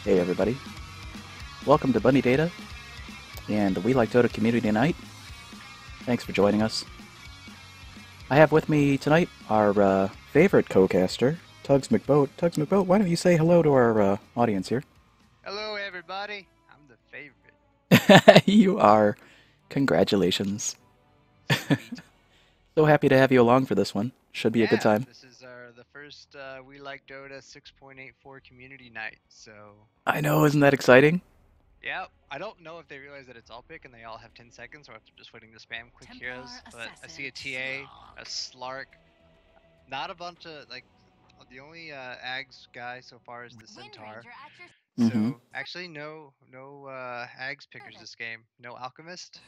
Hey everybody, welcome to Bunny Data and the We Like Dota Community Night. Thanks for joining us. I have with me tonight our favorite co-caster, TugzMcBoat. TugzMcBoat, why don't you say hello to our audience here? Hello, everybody. I'm the favorite. You are. Congratulations. Sweet. So happy to have you along for this one. Should be a good Yeah, time. this is the first We Like Dota 6.84 community night. So, I know, isn't that exciting? yeah, I don't know if they realize that it's all pick and they all have 10 seconds or if they're just waiting to spam quick heroes. But I see a TA, a Slark, not a bunch of like the only Ags guy so far is the Centaur. Mm-hmm. So actually, no Ags pickers this game. No Alchemist.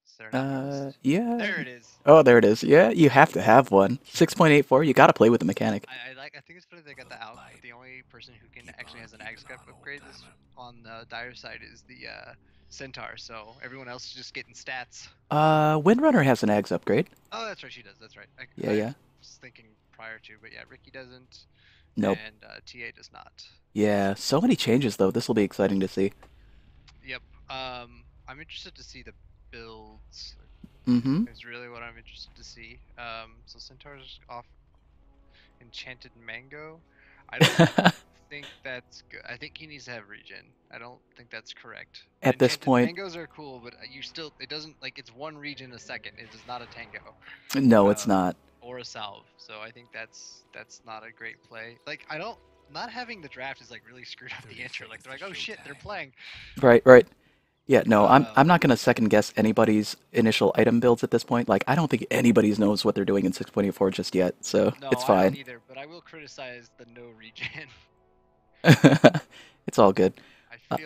Is there an Alchemist? Yeah. There it is. Oh, there it is. Yeah, you have to have one. 6.84, you gotta play with the mechanic. I think it's funny they got the out, but the only person who can actually has an Ag upgrade this on the dire side is the Centaur. So everyone else is just getting stats. Windrunner has an Ags upgrade. Oh, that's right, she does. That's right. Yeah, I yeah. was thinking prior to, but yeah, Ricky doesn't, Nope. and TA does not. Yeah, so many changes though. This will be exciting to see. Yep. I'm interested to see the builds. Mm-hmm. Is really what I'm interested to see. So Centaur's off Enchanted Mango. I don't think that's good. I think he needs to have regen. I don't think that's correct. At this Enchanted point, mangoes are cool, but you still it doesn't like it's one regen a second. It is not a tango, no, it's um, not. or a salve. So I think that's not a great play. Like I don't not having the draft is like really screwed up the intro. Like they're like, oh shit, they're playing. Right, right. Yeah, no, I'm Um, not gonna second guess anybody's initial item builds at this point. Like, I don't think anybody knows what they're doing in 6.84 just yet, so no, it's I don't fine. either. But I will criticize the no regen. It's all good. Uh,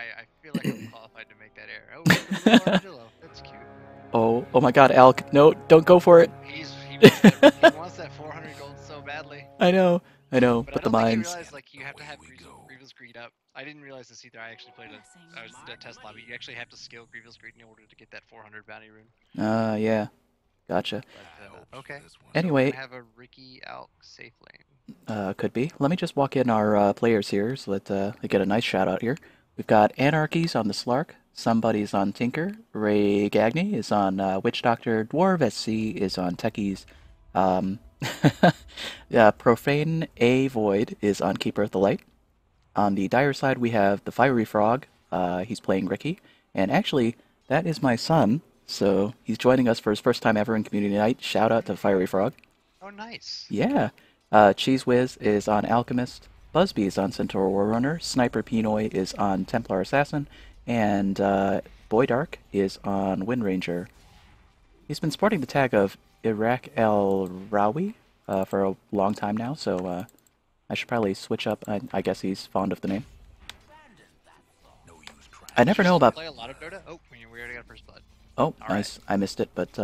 I feel like I'm qualified to make that error. Oh, look at little Armadillo. That's cute. oh my God, Alk, no, don't go for it. He wants that 400 gold so badly. I know, But I but the don't think he mines. realized like you have to have Grievous Greed up. I didn't realize this either. I actually played I was at a test lobby. You actually have to skill Grievous Greed in order to get that 400 bounty rune. Yeah, gotcha. But okay, so we're Anyway, gonna have a Ricky Alk safe lane. could be. Let me just walk in our players here so that they get a nice shout out here. We've got Anarchies on the Slark, Somebody's on Tinker, Ray Gagney is on Witch Doctor, Dwarf SC is on Techies, um, yeah, Profane A Void is on Keeper of the Light. On the Dire side, we have the Fiery Frog, he's playing Ricky, and actually, that is my son, so he's joining us for his first time ever in Community Night. Shout out to Fiery Frog. Oh, nice. Yeah. Cheese Whiz is on Alchemist. Busby is on Centaur Warrunner. Sniper Pinoy is on Templar Assassin. And Boy Dark is on Windranger. He's been sporting the tag of Iraq El Rawi for a long time now, so I should probably switch up. I guess he's fond of the name. I Does never your know son about. play a lot of Dota? Oh, we already got first blood. Oh, All right. nice. I missed it, but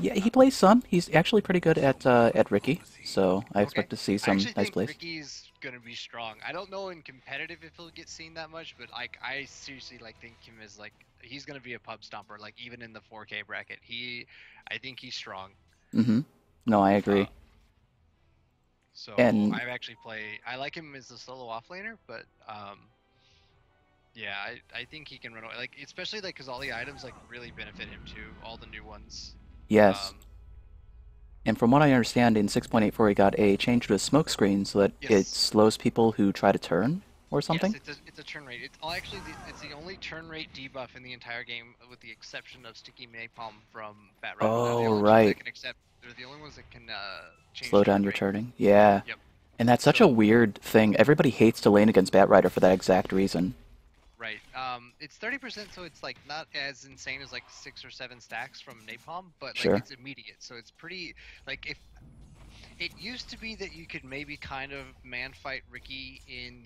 yeah, he plays some. He's actually pretty good at Ricky, so I Okay. expect to see I some actually nice think plays. Ricky's gonna be strong. I don't know in competitive if he'll get seen that much, but like I seriously like think him as like he's gonna be a pub stomper. Like even in the 4K bracket, I think he's strong. Mm-hmm. No, I Uh, agree. so And I actually I like him as a solo offlaner, but yeah, I think he can run away. Like especially like because all the items like really benefit him too. All the new ones. yes, Um, and from what I understand, in 6.84 he got a change to a smoke screen so that it yes. slows people who try to turn or Yes, something. it's a turn rate. It's actually it's the only turn rate debuff in the entire game, with the exception of Sticky Napalm from Bat Rattle. They're the Oh, only two that right. can accept. They're the only ones that can change Slow down turn your rate. turning. Yeah. Yep. And that's such a So weird thing. Everybody hates to lane against Batrider for that exact reason. right. It's 30%, so it's like not as insane as like 6 or 7 stacks from Napalm, but like Sure. it's immediate. So it's pretty like if it used to be that you could maybe kind of man fight Ricky in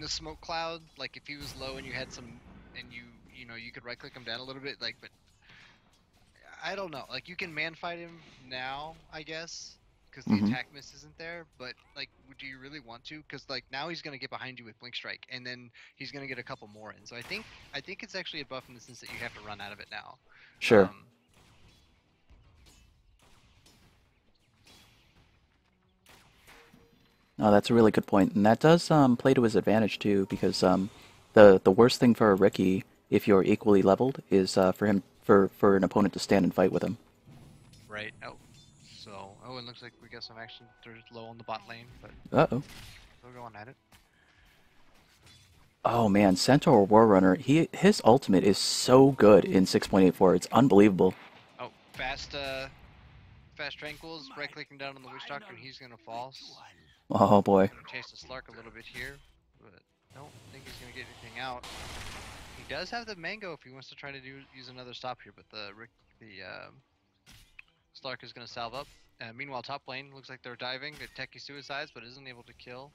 the smoke cloud, like if he was low and you had some, and you know you could right click him down a little bit, like, but I don't know, like you can man fight him now, I guess, because the Mm-hmm. attack miss isn't there. But like, do you really want to? Because like now he's gonna get behind you with blink strike, and then he's gonna get a couple more in. So I think it's actually a buff in the sense that you have to run out of it now. Sure. Um, Oh, that's a really good point, and that does play to his advantage too, because the worst thing for a Ricky, if you're equally leveled, is for him for an opponent to stand and fight with him. Right. Oh, so it looks like we got some action. They're low on the bot lane, but Uh-oh. still going at it. Oh man, Centaur Warrunner, his ultimate is so good in 6.84. It's unbelievable. Oh, fast tranquils. Right clicking down on the Witch Doctor, and he's gonna fall. Oh boy. Gonna chase the Slark a little bit here, but I don't think he's gonna get anything out. He does have the mango if he wants to try to use another stop here, but the Slark is going to salve up. Meanwhile, top lane looks like they're diving. The techie suicides, but isn't able to kill.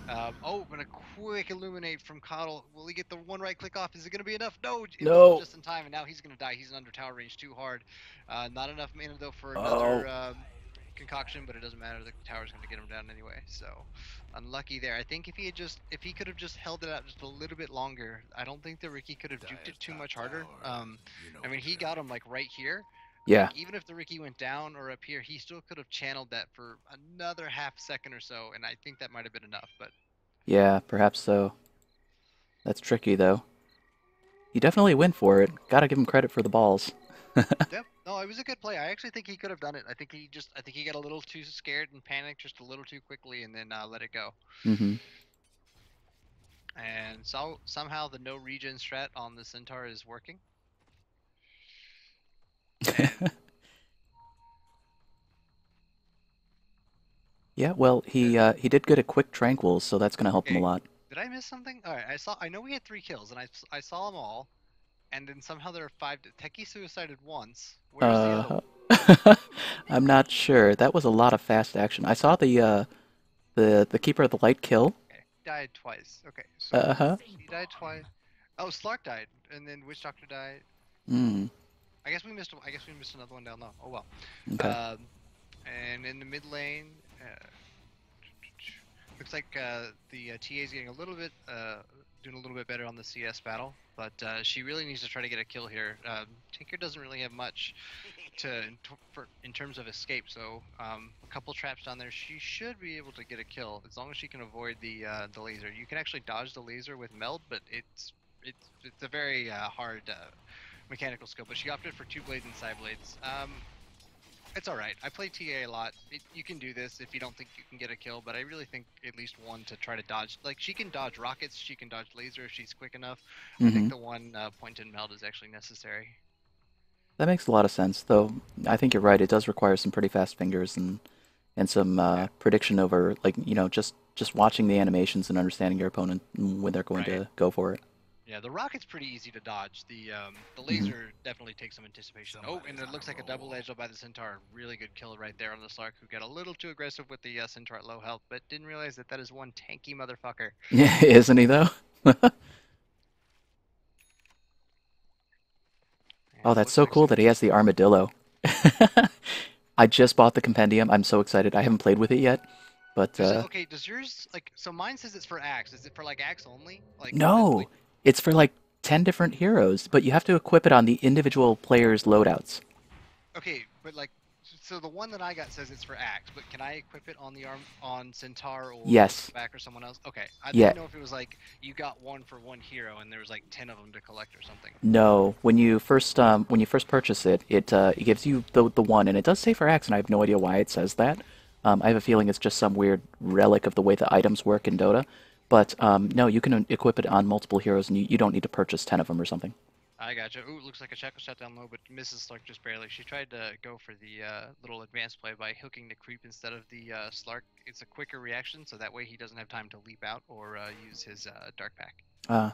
Oh, and a quick illuminate from Coddle. Will he get the one right click off? Is it going to be enough? No, it No. wasn't just in time, and now he's going to die. He's under tower range too hard. Not enough mana though for Oh. another concoction, but it doesn't matter. The tower's going to get him down anyway. So unlucky there. I think if he could have just held it out just a little bit longer, I don't think that Ricky could have juked it too much harder. I mean, he got him like right here. Yeah. Like, even if the Ricky went down or up here, he still could have channeled that for another half second or so, and I think that might have been enough. But Yeah, perhaps so. That's tricky though. He definitely went for it. Gotta give him credit for the balls. yep, no, it was a good play. I actually think he could have done it. I think he got a little too scared and panicked just a little too quickly, and then let it go. Mm-hmm. And so somehow the no regen strat on the Centaur is working. And Yeah, well, he did get a quick tranquil, so that's gonna help him a okay, lot. did I miss something? All right, I know we had 3 kills, and I saw them all, and then somehow there are 5. Techie suicided once. Where's the other Uh, one? I'm not sure. That was a lot of fast action. I saw the Keeper of the Light kill. Okay, died twice. Okay, so Uh-huh. he died twice. Oh, Slark died, and then Witch Doctor died. Hmm. I guess we missed. I guess we missed another one down low. Oh well. Okay. And in the mid lane, looks like the TA is getting a little bit, doing a little bit better on the CS battle, but she really needs to try to get a kill here. Tinker doesn't really have much in terms of escape, so a couple traps down there, she should be able to get a kill as long as she can avoid the laser. You can actually dodge the laser with meld, but it's a very hard mechanical skill. But she opted for 2 blades and side blades. It's alright. I play TA a lot. You can do this if you don't think you can get a kill, but I really think at least one to try to dodge. Like, she can dodge rockets, she can dodge laser if she's quick enough. I think the one point and meld is actually necessary. That makes a lot of sense, though. I think you're right. It does require some pretty fast fingers and some Yeah. prediction over, like, just watching the animations and understanding your opponent when they're going to go for it. Yeah, the rocket's pretty easy to dodge. The laser definitely takes some anticipation. Oh, and it looks like a double edge by the Centaur. Really good kill right there on the Slark, who got a little too aggressive with the Centaur at low health, but didn't realize that is one tanky motherfucker. Yeah, isn't he though? Oh, And that's looks so like cool that he has the armadillo. I just bought the compendium. I'm so excited. I haven't played with it yet, but okay, does yours like so mine says it's for Axe. Is it for like Axe only? no, it's for like 10 different heroes, but you have to equip it on the individual player's loadouts. okay, but like so the one that I got says it's for Axe, but can I equip it on the on Centaur or Yes. back or someone else? Okay, I Yeah. didn't know if it was like you got one for one hero and there was like 10 of them to collect or something. No, when you first purchase it, it gives you the one, and it does say for Axe, and I have no idea why it says that. I have a feeling it's just some weird relic of the way the items work in Dota. But no, you can equip it on multiple heroes, and you don't need to purchase 10 of them or something. I gotcha. Ooh, looks like a Shackle shot down low, but misses Slark just barely. She tried to go for the little advanced play by hooking the creep instead of the Slark. It's a quicker reaction, so that way he doesn't have time to leap out or use his Dark Pack.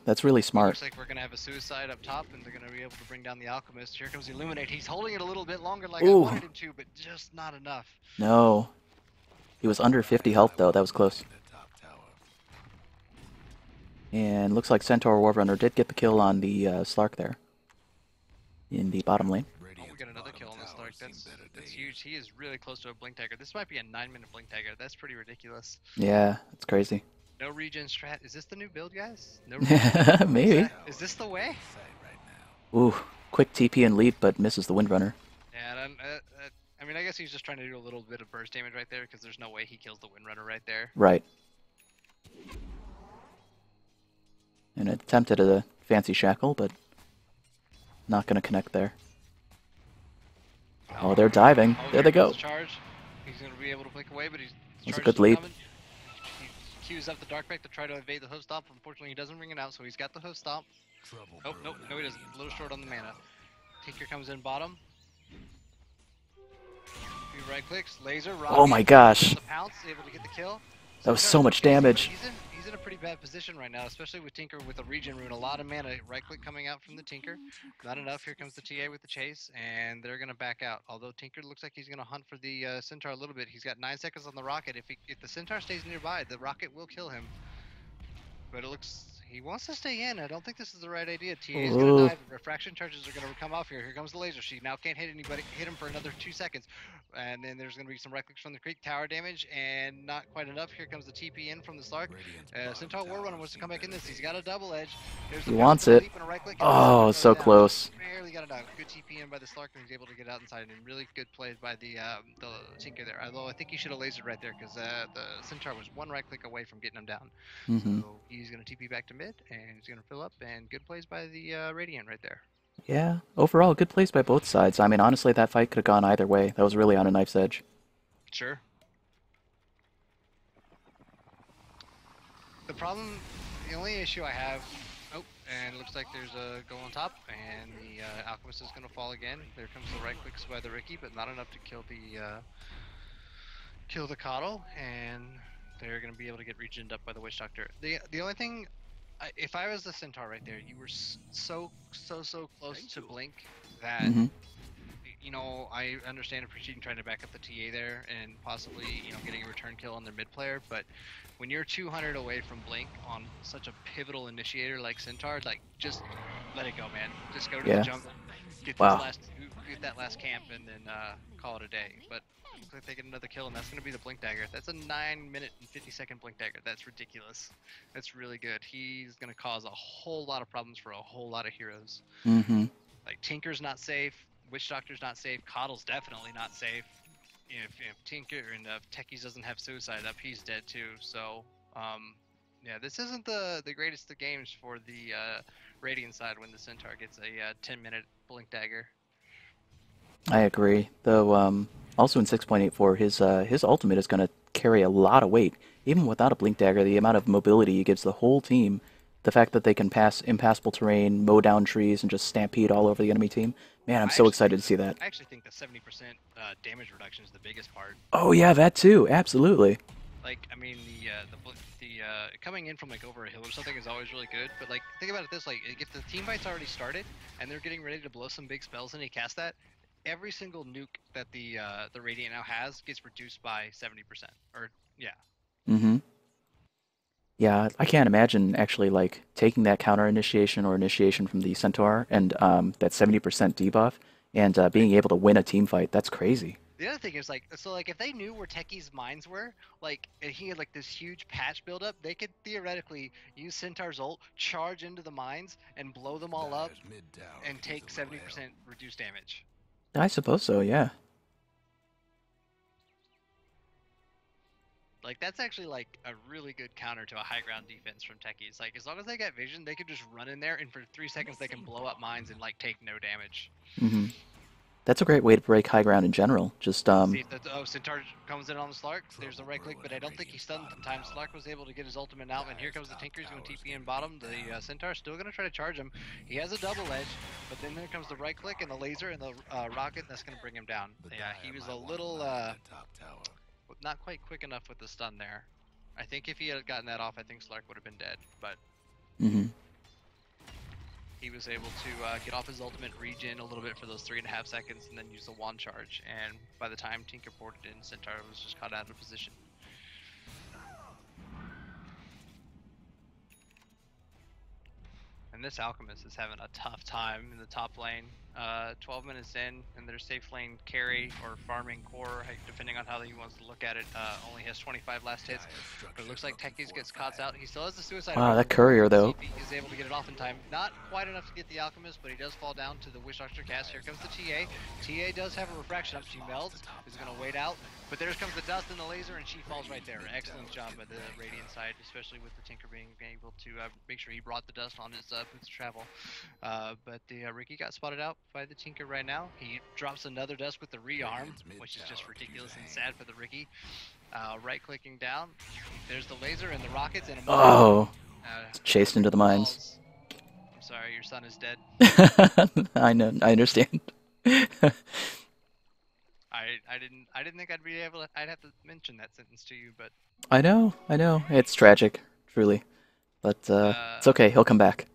That's really smart. Looks like we're gonna have a suicide up top, and they're gonna be able to bring down the Alchemist. Here comes the Illuminate. He's holding it a little bit longer, like Ooh. I wanted him to, but just not enough. No. He was under 50 health, though. That was close. And looks like Centaur Warrunner did get the kill on the Slark there. In the bottom lane. Oh, we got another kill on the Slark. That's huge. He is really close to a Blink Dagger. This might be a 9-minute Blink Dagger. That's pretty ridiculous. Yeah, it's crazy. No regen strat. Is this the new build, guys? No regen. Maybe. Is this the way? Ooh, quick TP and leap, but misses the Windrunner. Yeah, I mean, I guess he's just trying to do a little bit of burst damage right there because there's no way he kills the Windrunner right there. Right. And attempted a fancy shackle, but not going to connect there. Oh, they're diving. Oh, There they go. Charge. He's going to be able to blink away, but he's That's a good lead. coming. He queues up the Dark Pact to try to evade the host stomp. Unfortunately, he doesn't ring it out, so he's got the host stomp. Oh, nope, no, he doesn't. A little short on the mana. Tinker comes in bottom. Few right clicks, laser, rocket. Oh my gosh. The pounce, able to get the kill. That was so much damage. He's in a pretty bad position right now, especially with Tinker with a regen rune. A lot of mana. Right click coming out from the Tinker. Not enough. Here comes the TA with the chase, and they're gonna back out. Although Tinker looks like he's gonna hunt for the Centaur a little bit. He's got 9 seconds on the rocket. If the Centaur stays nearby, the rocket will kill him. But it looks he wants to stay in. I don't think this is the right idea. TA is gonna dive. Refraction charges are gonna come off here. Here comes the laser. She now can't hit anybody. Hit him for another 2 seconds. And then there's going to be some right clicks from the creek, tower damage, and not quite enough. Here comes the TP in from the Slark. Centaur Warrunner wants to come back in this. He's got a double edge. He wants it. Right click, oh, so close. Barely got it out. Good TP in by the Slark, and he's able to get out inside. And really good plays by the Tinker there. Although I think he should have lasered right there because the Centaur was 1 right click away from getting him down. So he's going to TP back to mid, and he's going to fill up. And good plays by the Radiant right there. Yeah, overall, good plays by both sides. I mean, honestly, that fight could have gone either way. That was really on a knife's edge. Sure. The only issue I have... Oh, and it looks like there's a go on top, and the Alchemist is going to fall again. There comes the right clicks by the Ricky, but not enough to kill the Coddle, and they're going to be able to get regened up by the Witch Doctor. The only thing... if I was the Centaur right there, you were so close to blink that, you know, I understand appreciating trying to back up the TA there and possibly, you know, getting a return kill on their mid player, but when you're 200 away from blink on such a pivotal initiator like Centaur, like, just let it go, man. Just go to the jungle, get that last camp, and then call it a day. But looks like they get another kill, and that's going to be the Blink Dagger. That's a 9-minute and 50-second Blink Dagger. That's ridiculous. That's really good. He's going to cause a whole lot of problems for a whole lot of heroes. Like, Tinker's not safe. Witch Doctor's not safe. Coddle's definitely not safe. If Tinker and Techies doesn't have Suicide up, he's dead too. So, yeah, this isn't the greatest of games for the Radiant side when the Centaur gets a 10-minute Blink Dagger. I agree. Though, also in 6.84, his ultimate is going to carry a lot of weight. Even without a Blink Dagger, the amount of mobility he gives the whole team, the fact that they can pass impassable terrain, mow down trees, and just stampede all over the enemy team. Man, I'm so excited to see that. I actually think the 70% damage reduction is the biggest part. Oh yeah, that too. Absolutely. Like, I mean, the coming in from like over a hill or something is always really good. But like, think about it this: like, if the team fight's already started and they're getting ready to blow some big spells and he casts that, every single nuke that the Radiant now has gets reduced by 70%. Or yeah. Yeah, I can't imagine actually like taking that counter initiation or initiation from the Centaur and that 70% debuff and being able to win a team fight. That's crazy. The other thing is like, so like if they knew where Techie's mines were, like, and he had like this huge patch buildup, they could theoretically use Centaur's ult, charge into the mines, and blow them all up, and take 70% reduced damage. I suppose so, yeah. Like, that's actually like a really good counter to a high ground defense from Techies. Like, as long as they got vision, they could just run in there, and for 3 seconds they can blow up mines and like take no damage. That's a great way to break high ground in general. Just See, Centaur comes in on the Slark. There's the right click, but I don't think he stunned in time. Slark was able to get his ultimate out, and here comes the Tinker. He's going to TP in bottom. The Centaur's still going to try to charge him. He has a double edge, but then there comes the right click and the laser and the rocket. That's going to bring him down. Yeah, he was a little not quite quick enough with the stun there. I think if he had gotten that off, I think Slark would have been dead. But he was able to get off his ultimate, regen a little bit for those 3.5 seconds, and then use the wand charge. And by the time Tinker ported in, Centaur was just caught out of position. And And this Alchemist is having a tough time in the top lane. 12 minutes in, and their safe lane carry or farming core, depending on how he wants to look at it, only has 25 last hits. But it looks like Techies gets caught out. He still has the suicide Wow, armor. that courier See though. if he is able to get it off in time. Not quite enough to get the Alchemist, but he does fall down to the Wish Doctor cast. Here comes the TA. TA does have a refraction up. She melds. Is going to wait out. But there comes the dust and the laser, and she falls right there. Excellent job by the Radiant side, especially with the Tinker being able to make sure he brought the dust on his boots of travel. But the Riki got spotted out by the Tinker right now. He drops another dust with the rearm, which is just ridiculous and sad for the Riki. Right-clicking down, there's the laser and the rockets and a Oh, chased into the mines. I'm sorry, your son is dead. I know, I understand. I didn't think I'd be able to. I'd have to mention that sentence to you, but I know, it's tragic, truly, but it's okay. He'll come back.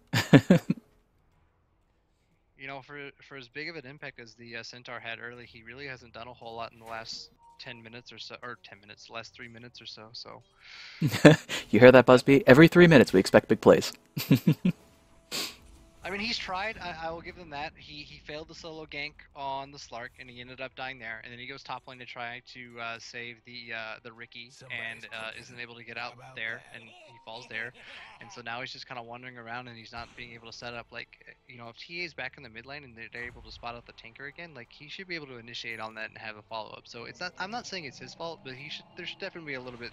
you know, for as big of an impact as the Centaur had early, he really hasn't done a whole lot in the last 10 minutes or so, or 10 minutes, the last 3 minutes or so. So You hear that, Busby? Every 3 minutes we expect big plays. I mean, he's tried. I will give them that. He failed the solo gank on the Slark, and he ended up dying there. And then he goes top lane to try to save the Riki, and isn't able to get out there, and he falls there. And so now he's just kind of wandering around, and he's not being able to set up. Like, you know, if TA is back in the mid lane and they're able to spot out the Tinker again, like he should be able to initiate on that and have a follow up. So it's not. I'm not saying it's his fault, but he should. There should definitely be a little bit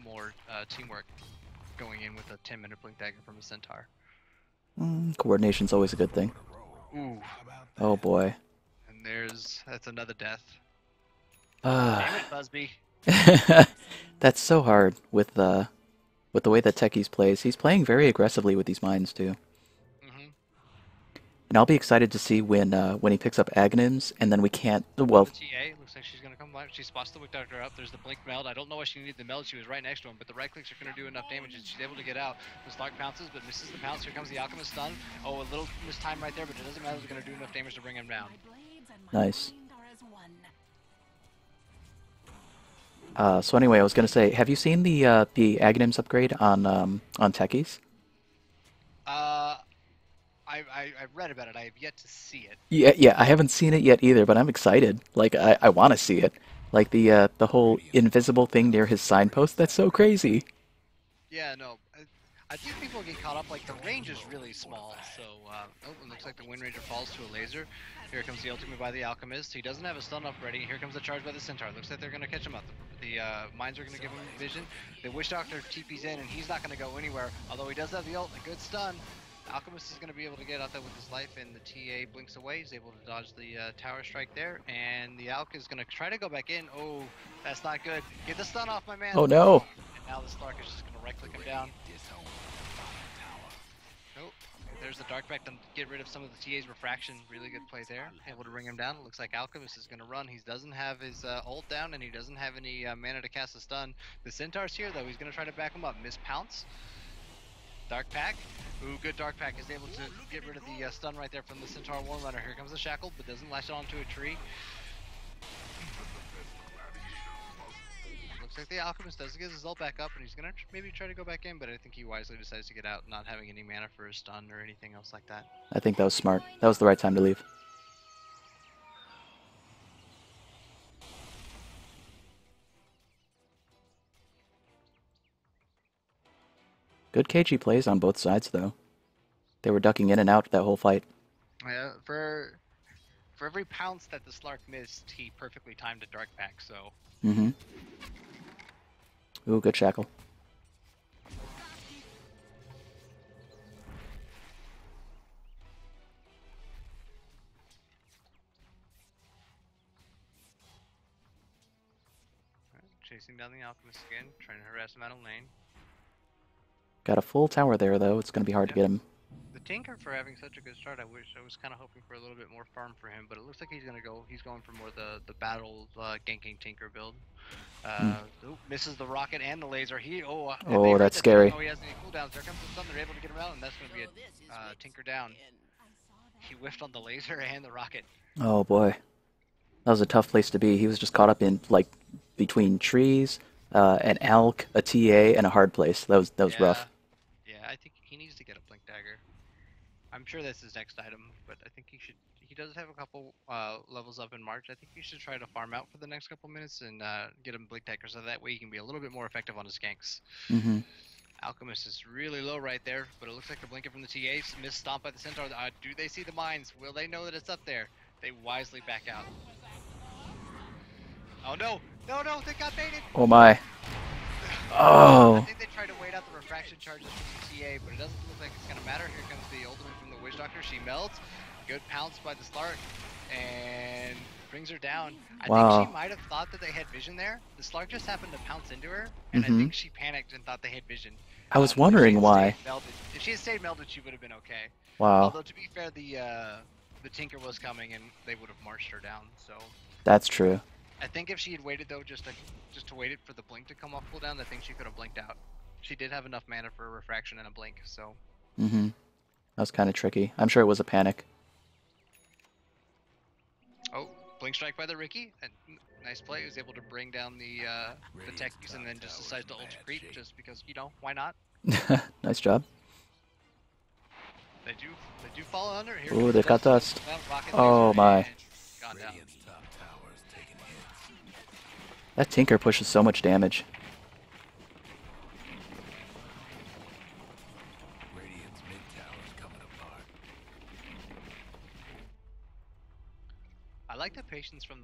more teamwork going in with a 10-minute blink dagger from a Centaur. Coordination's always a good thing. Ooh. Oh boy. And that's another death. Ah. Damn it, Busby. That's so hard with the way that Techies plays. He's playing very aggressively with these mines too. And I'll be excited to see when he picks up Aghanims, and then we can't. Well, the TA looks like she's gonna come back. She spots the Wick Doctor up. There's the blink meld. I don't know why she needed the meld. She was right next to him, but the right clicks are gonna do enough damage, and she's able to get out. The Slark pounces, but misses the pounce. Here comes the Alchemist stun. Oh, a little mistime right there, but it doesn't matter. It's gonna do enough damage to bring him down. Nice. So anyway, I was gonna say, have you seen the Aghanims upgrade on Techies? I've read about it. I have yet to see it. Yeah, I haven't seen it yet either, but I'm excited. Like, I want to see it. Like the whole invisible thing near his signpost. That's so crazy. Yeah, no. I think people get caught up. Like, the range is really small. So, oh, it looks like the Wind Ranger falls to a laser. Here comes the ultimate by the Alchemist. He doesn't have a stun up ready. Here comes the charge by the Centaur. Looks like they're going to catch him up. The mines are going to give him vision. The Wish Doctor TP's in, and he's not going to go anywhere. Although he does have the ult, a good stun. Alchemist is going to be able to get out there with his life, and the TA blinks away. He's able to dodge the tower strike there, and the Alch is going to try to go back in. Oh, that's not good. Get the stun off, my man. Oh no! And now the Slark is just going to right-click him down. Oh, there's the Dark Back to get rid of some of the TA's refraction. Really good play there. Able to bring him down. It looks like Alchemist is going to run. He doesn't have his ult down, and he doesn't have any mana to cast a stun. The Centaur's here, though. He's going to try to back him up. Miss Pounce. Dark Pack. Ooh, good Dark Pack is able to get rid of the stun right there from the Centaur War Runner. Here comes the Shackle, but doesn't lash onto a tree. Looks like the Alchemist does get his ult back up, and he's gonna maybe try to go back in, but I think he wisely decides to get out, not having any mana for his stun or anything else like that. I think that was smart. That was the right time to leave. Good KG plays on both sides, though. They were ducking in and out that whole fight. Yeah, for every pounce that the Slark missed, he perfectly timed a Dark Pack, so... Mm-hmm. Ooh, good Shackle. Chasing down the Alchemist again, trying to harass him out of lane. Got a full tower there, though. It's going to be hard to get him. The Tinker for having such a good start, I was kind of hoping for a little bit more farm for him, but it looks like he's going for more the battle ganking Tinker build. Ooh, misses the rocket and the laser. Oh, that's scary. Oh, he has any cooldowns. There comes the stun. They're able to get him out, and that's going to be a Tinker down. He whiffed on the laser and the rocket. Oh boy, that was a tough place to be. He was just caught up in like between trees, an Alch, a TA, and a hard place. That was rough. Yeah, I think he needs to get a Blink Dagger. I'm sure that's his next item, but I think he should. He does have a couple levels up in March. I think he should try to farm out for the next couple minutes and get him Blink Decker so that way he can be a little bit more effective on his ganks. Mm-hmm. Alchemist is really low right there, but it looks like they're blinking from the TAs. Missed stomp by the Centaur. Do they see the mines? Will they know that it's up there? They wisely back out. Oh no! No, no, they got baited! Oh my. I Oh. think they tried to wait out the refraction charges from the TA, but it doesn't look like it's going to matter. Here comes the ultimate from the Witch Doctor. She melts. Good pounce by the Slark. And brings her down. I think Wow. she might have thought that they had vision there. The Slark just happened to pounce into her, and I Mm-hmm. think she panicked and thought they had vision. I was If she wondering had why. stayed melded, if she had stayed melded, she would have been okay. Wow. Although to be fair, the Tinker was coming, and they would have marched her down. So That's true. I think if she had waited though, just to wait it for the blink to come off cooldown, I think she could have blinked out. She did have enough mana for a refraction and a blink, so. Mm-hmm. That was kind of tricky. I'm sure it was a panic. Oh, blink strike by the Ricky. And nice play. He was able to bring down the techies and then just decides to ult creep just because, you know, why not? Nice job. They do fall under. Here Ooh, they've got dust. Rocket Oh laser my. and gone down. That Tinker pushes so much damage. I like the patience from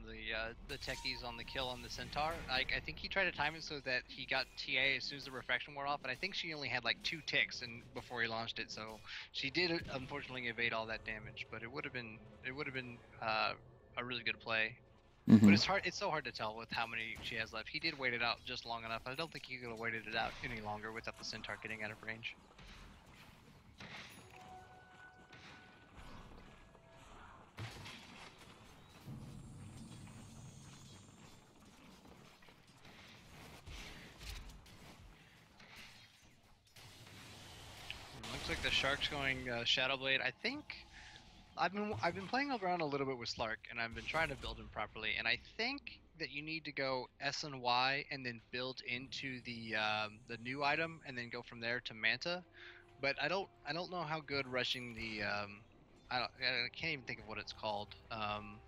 the techies on the kill on the Centaur. I think he tried to time it so that he got TA as soon as the refraction wore off, and I think she only had like 2 ticks and before he launched it, so she did unfortunately evade all that damage. But it would have been a really good play. Mm-hmm. But it's so hard to tell with how many she has left. He did wait it out just long enough. I don't think he could have waited it out any longer without the Centaur getting out of range. Looks like the Shark's going Shadow Blade. I think I've been playing around a little bit with Slark, and I've been trying to build him properly. And I think that you need to go S and Y, and then build into the new item, and then go from there to Manta. But I don't know how good rushing the I can't even think of what it's called.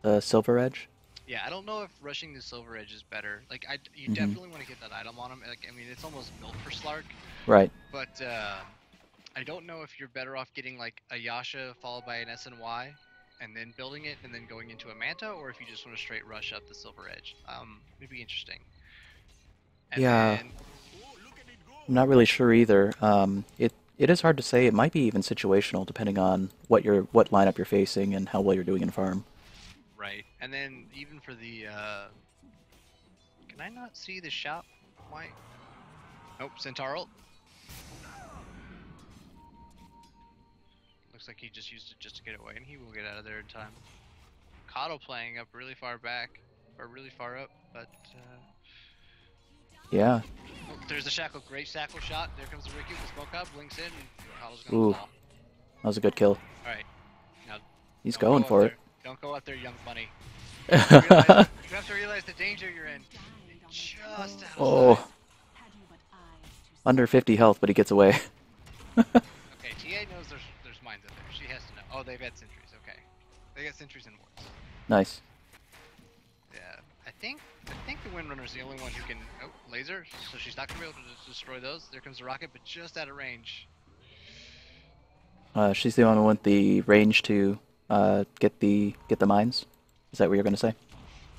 The Silver Edge? Yeah, I don't know if rushing the Silver Edge is better. Like you Mm-hmm. definitely want to get that item on him. Like I mean, it's almost built for Slark, Right. but I don't know if you're better off getting like a Yasha followed by an SNY and then building it and then going into a Manta, or if you just want to straight rush up the Silver Edge. It'd be interesting. And Yeah. then I'm not really sure either. It is hard to say. It might be even situational depending on what lineup you're facing and how well you're doing in farm. right, and then even for the can I not see the shop? Why? Nope, Centaur ult. Looks like he just used it just to get away, and he will get out of there in time. Kato playing up really far back, or really far up, but Yeah. oh, there's the shackle, great shackle shot. There comes the Ricky with the smoke up, blinks in, and Kato's gonna Ooh. fall. That was a good kill. All right, now He's don't going go for up it. there. Don't go up there, young bunny. You have to realize the danger you're in. Just outside. Oh. Under 50 health, but he gets away. Okay, TA knows there's mines up there. She has to know. Oh, they've had sentries. Okay, they got sentries and wards. Nice. Yeah, I think the Windrunner's the only one who can. Oh, laser. So she's not gonna be able to destroy those. There comes the rocket, but just out of range. She's the one with the range to get the mines. Is that what you're gonna say?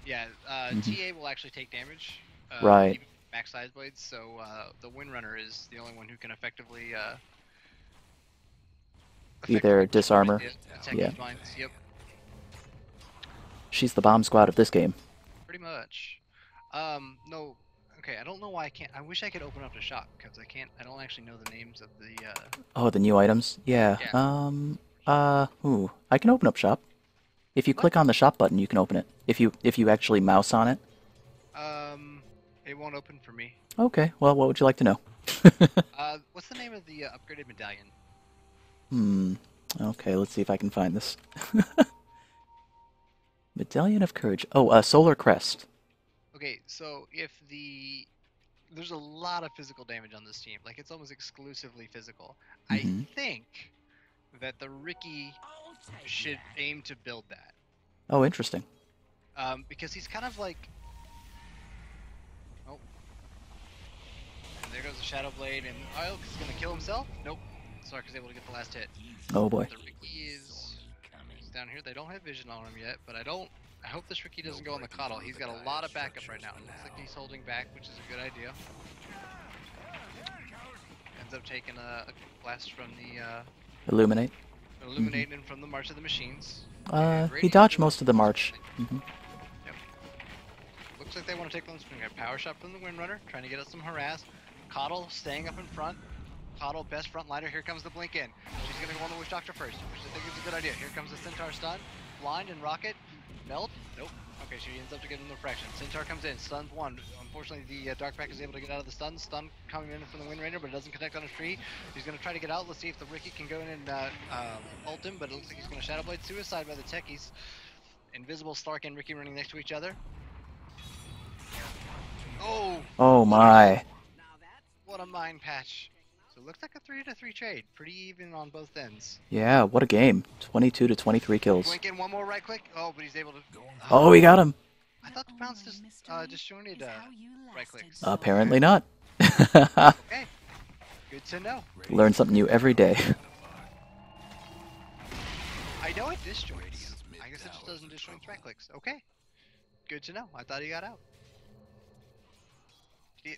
Yeah, Mhm. TA will actually take damage. Right. Even max size blades. So the Windrunner is the only one who can effectively. Be their disarmor. Attack Yeah. these mines. Yep. She's the bomb squad of this game. Pretty much. No. Okay, I don't know why I can't. I wish I could open up the shop because I can't. I don't actually know the names of the. Oh, the new items? Yeah. Ooh. I can open up shop. If you click on the shop button, you can open it. If you actually mouse on it. It won't open for me. Okay. Well, what would you like to know? What's the name of the upgraded medallion? Okay, let's see if I can find this. Medallion of Courage. Oh, Solar Crest. Okay, so if there's a lot of physical damage on this team. Like it's almost exclusively physical. Mhm. I think that the Ricky should aim to build that. Oh, interesting. Because he's kind of like, oh, and there goes the Shadow Blade, and Ilk is gonna kill himself. Nope, Sark is able to get the last hit. Oh boy. The Ricky is down here. They don't have vision on him yet, but I hope this Ricky doesn't go on the Coddle. He's got a lot of backup right now. It looks like he's holding back, which is a good idea. Ends up taking a blast from the Illuminate. Illuminating from the March of the Machines. He dodged most of the march. Yep. Looks like they want to take them. We got Power Shot from the Windrunner, trying to get us some harass. Coddle staying up in front. Coddle, best frontliner. Here comes the blink in. She's going to go on the Witch Doctor first, which I think is a good idea. Here comes the Centaur stun. Blind and Rocket. Meld? Nope. Okay, she ends up to get in the fraction. Centaur comes in, stuns one. Unfortunately, the Dark Pack is able to get out of the stun. Stun coming in from the Wind Ranger, but it doesn't connect on a tree. He's going to try to get out. Let's see if the Ricky can go in and ult him, but it looks like he's going to Shadow Blade. Suicide by the Techies. Invisible Stark and Ricky running next to each other. Oh! Oh my. What a mind patch. So it looks like a 3-3 trade. Pretty even on both ends. Yeah, what a game. 22 to 23 kills. Blink in one more right click. Oh, but he's able to... Oh, he got him. I thought the bounce just disjointed right clicks. Apparently not. Okay. Good to know. Learn something new every day. I know it disjoints. I guess it just doesn't disjoint right clicks. Okay. Good to know. I thought he got out.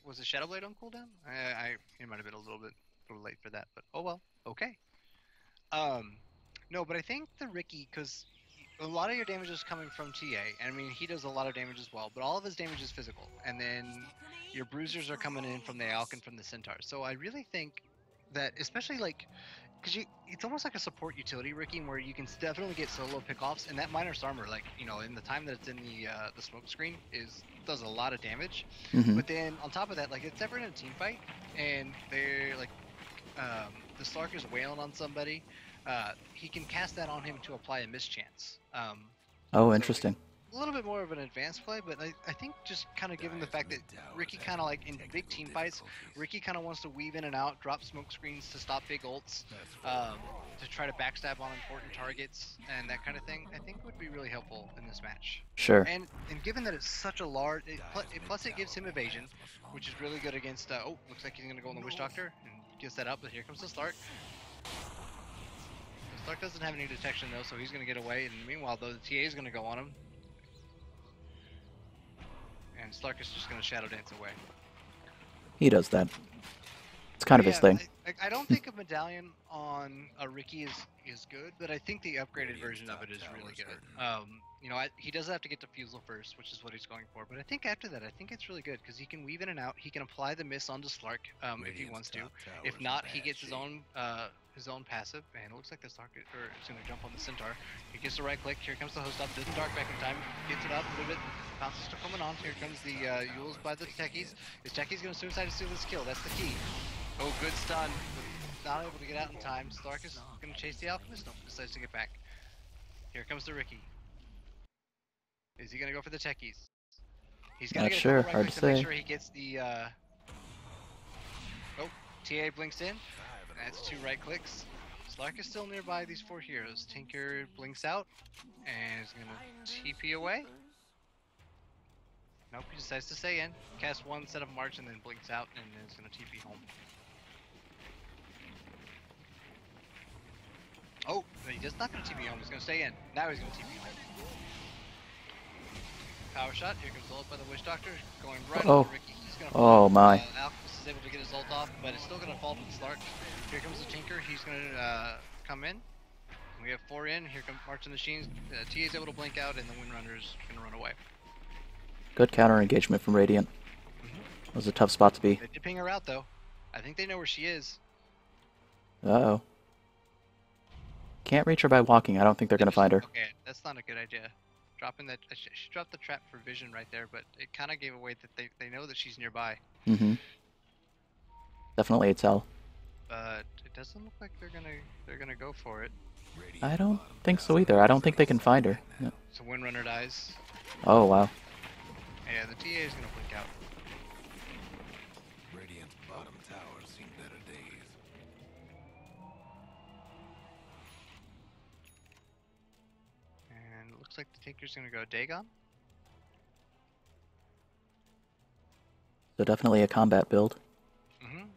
Was the Shadow Blade on cooldown? It might have been a little late for that, but oh well. Okay. No, but I think the Ricky, because a lot of your damage is coming from TA. I mean, he does a lot of damage as well, but all of his damage is physical. And then your bruisers are coming in from the Alk and from the Centaur. So I really think that, especially like, because it's almost like a support utility, Ricky, where you can definitely get solo pickoffs, and that Minor's armor, like, you know, in the time that it's in the smoke screen, does a lot of damage. But then on top of that, like, it's ever in a team fight, and they're like, the Stark is wailing on somebody, he can cast that on him to apply a mischance. Oh, so interesting. a little bit more of an advanced play, but I think just kind of given the fact that Ricky kind of like in big team fights, Ricky kind of wants to weave in and out, drop smoke screens to stop big ults, to try to backstab on important targets and that kind of thing, I think would be really helpful in this match. Sure. And given that it's such a large, plus it gives him evasion, which is really good against, oh, looks like he's going to go on the Witch Doctor and gets that up, but here comes the Stark. The Stark doesn't have any detection though, so he's going to get away, and meanwhile though, the TA is going to go on him. And Stark is just going to Shadow Dance away. He does that. It's kind of his thing. I don't think a medallion on a Ricky is good, but I think the upgraded version of it is really good. You know, he does have to get defusal first, which is what he's going for. But I think after that, I think it's really good because he can weave in and out. He can apply the miss onto Slark if he wants to. If not, he gets his own passive, and it looks like the Slark is going to jump on the Centaur. He gets the right click. Here comes the host up. Doesn't dark back in time. Gets it up a little bit. Bounce is still coming on. Here comes the Yules by the Techies. Is Techies going to suicide to steal this kill? That's the key. Oh, good stun. Not able to get out in time. Stark is going to chase the Alchemist. No, decides to get back. Here comes the Ricky. Is he going to go for the Techies? He's going to get sure. a couple right Hard clicks to to make say. sure he gets the... Oh, TA blinks in. That's 2 right clicks. Slark is still nearby these 4 heroes. Tinker blinks out and is going to TP away. Nope, he decides to stay in. Cast 1 set of March and then blinks out and is going to TP home. Oh, he's not going to TP home, he's going to stay in. Now he's going to TP home. Power shot, here comes the ult by the Witch Doctor, going right on the Ricky. He's going to fall. Oh my. Alchemist is able to get his ult off, but it's still going to fall to the Slark. Here comes the Tinker, he's going to come in. We have 4 in, here comes March and the Machines. TA is able to blink out and the Windrunner's going to run away. Good counter engagement from Radiant. That was a tough spot to be. They did ping her out though. I think they know where she is. Uh-oh. Can't reach her by walking. I don't think they're going to find her. Okay, that's not a good idea. Dropping that, she dropped the trap for vision right there, but it kind of gave away that they know that she's nearby. Definitely a tell. But it doesn't look like they're gonna go for it. I don't think so either. I don't think they can find her. No. So Windrunner dies. Oh wow. Yeah, the TA is gonna blink out. Radiant's bottom tower seen better days. like the Tinker's gonna go Dagon. So definitely a combat build.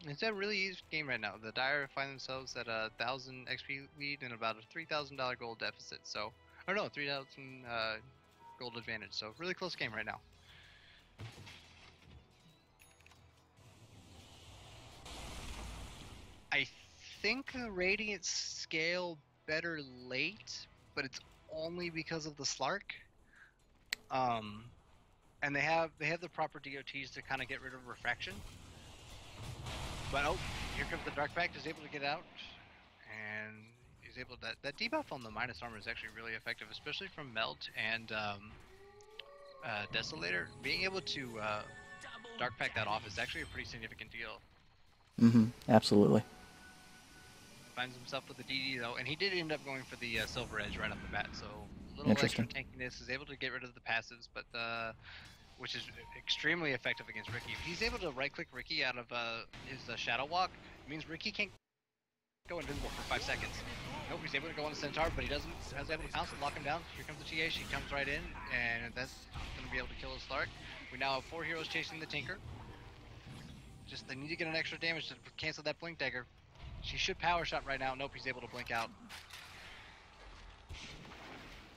It's a really easy game right now. The Dire find themselves at a 1,000 XP lead and about a $3,000 gold deficit. So, or no, 3,000 gold advantage. So really close game right now. I think Radiant scale better late, but it's only because of the Slark. And they have the proper DOTs to kind of get rid of refraction. But oh, here comes the Dark Pact, is able to get out, and he's able to, that debuff on the minus armor is actually really effective, especially from Melt and Desolator. Being able to Dark Pact that off is actually a pretty significant deal. Absolutely. Finds himself with the DD though, and he did end up going for the Silver Edge right off the bat, so a little extra tankiness, is able to get rid of the passives, but which is extremely effective against Ricky. If he's able to right-click Ricky out of his Shadow Walk, it means Ricky can't go invisible for 5 seconds. Nope, he's able to go on the Centaur, but he doesn't. Has able to pounce and lock him down. Here comes the TA. She comes right in, and that's going to be able to kill his Slark. We now have 4 heroes chasing the Tinker. Just they need to get an extra damage to cancel that Blink Dagger. She should power shot right now. Nope, he's able to blink out.